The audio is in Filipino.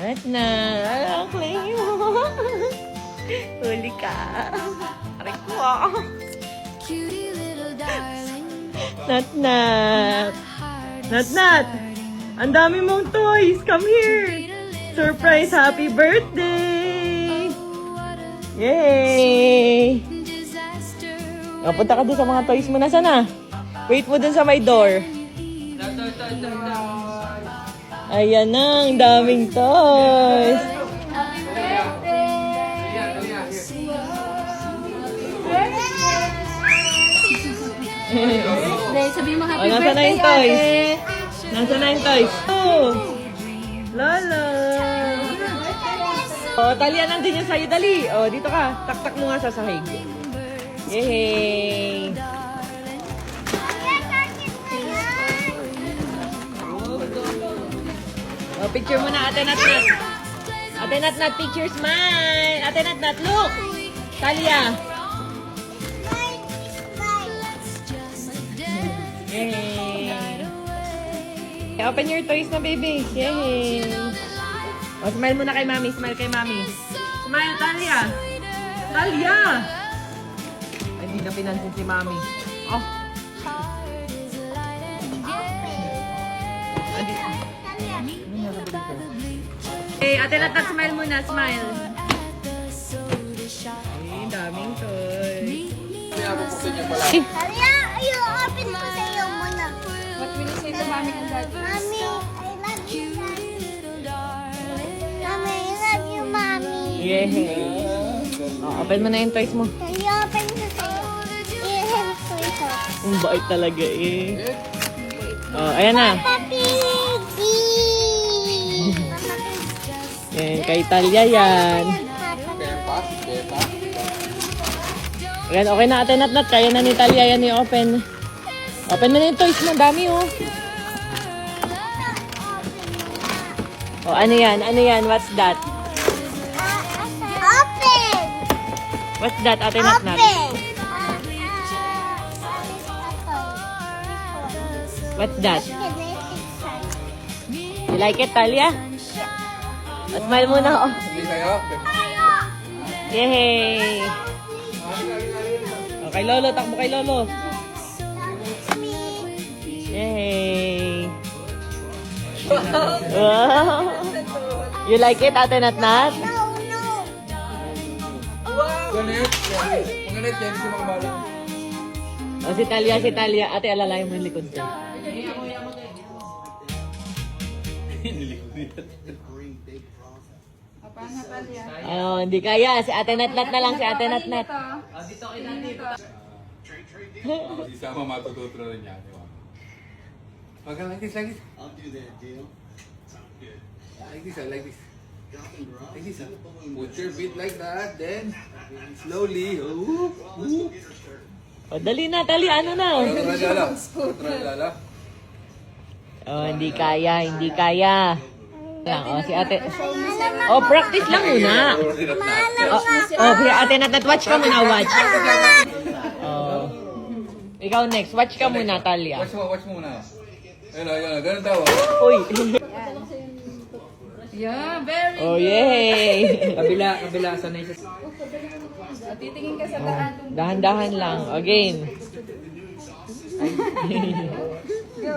At na. Ang claim mo. Huli ka. Aray ko ah. Nat-nat. Nat-nat. Ang dami mong toys. Come here. Surprise. Happy birthday. Yay. Punta ka doon sa mga toys mo. Nasaan na? Wait mo dun sa may door. Ayan na. Ang daming toys. Sabi mo happy Nasaan na birthday, yung toys? ate. Nasaan na yung toys? Oh! Lala! Oh, Talia, nandun yung sa'yo. Dali. Oh, dito ka. Taktak mo nga sa sahig. Yay! Oh, picture mo na, Ate Nat-Nat. Ate Nat-Nat, picture, smile. Ate Nat-Nat, look. Talia. Yay! Open your toys na, baby. Yay! O, smile muna kay Mami. Smile kay Mami. Smile, Talia! Talia! Ay, hindi na pinansin si Mami. Oh! Hey, Ate Nat-Nat, smile muna. Smile. Ay, daming toys. Talia, i-open ko sa iyo muna. What will you say to mommy and daddy? Mommy, I love you. Mommy, I love you, Mommy. Yay! Oh, open mo na yung toys mo. I-open ko sa iyo. I-help ko ito. Ang bait talaga eh. Oh, ayan na. Papigi! Yan, kay Talia yan. Yan, okay na Ate Nat-Nat. Kaya na ni Talia yan i-open. Open mo na yung toys mo. Dami oh. Oh, ano yan? Ano yan? What's that? Open! What's that, Ate Nat-Nat? Open! What's that? You like it, Talia? At smile muna oh. Yay! Okay, Lolo. Takbo kay Lolo. Yay! Wow! You like it, Ate Nat-Nat? No, no. Magalit yan, si mga bala. O, si Talia. Ate, alalayan mo yung likod ko. Papa, Natalia. Oh, hindi kaya. Si Ate Nat-Nat na lang. Si Ate Nat-Nat. Si Sama matututo rin yan. Wag ka like this, like this. I'll do that deal. Sounds good. Like this, like this. Golden garage. Like this. Put your feet like that, then slowly. Ooh, ooh. O, dali na, Talia. Ano na? Tralala. Tralala. Oh, hindi kaya. Hindi kaya. Lang, oh, si Ate. Oh, practice lang muna. Oh, Ate Nat-Nat, watch ka muna. Watch. Oh. Ikaw next. Watch ka muna, Talia. Watch mo muna. Ayun, ayun. Ganun daw. Uy. Yeah, very Oh, yay. Kabila. Sanay siya. good. Titingin ka sa daan. Dahan-dahan lang. Again. Go.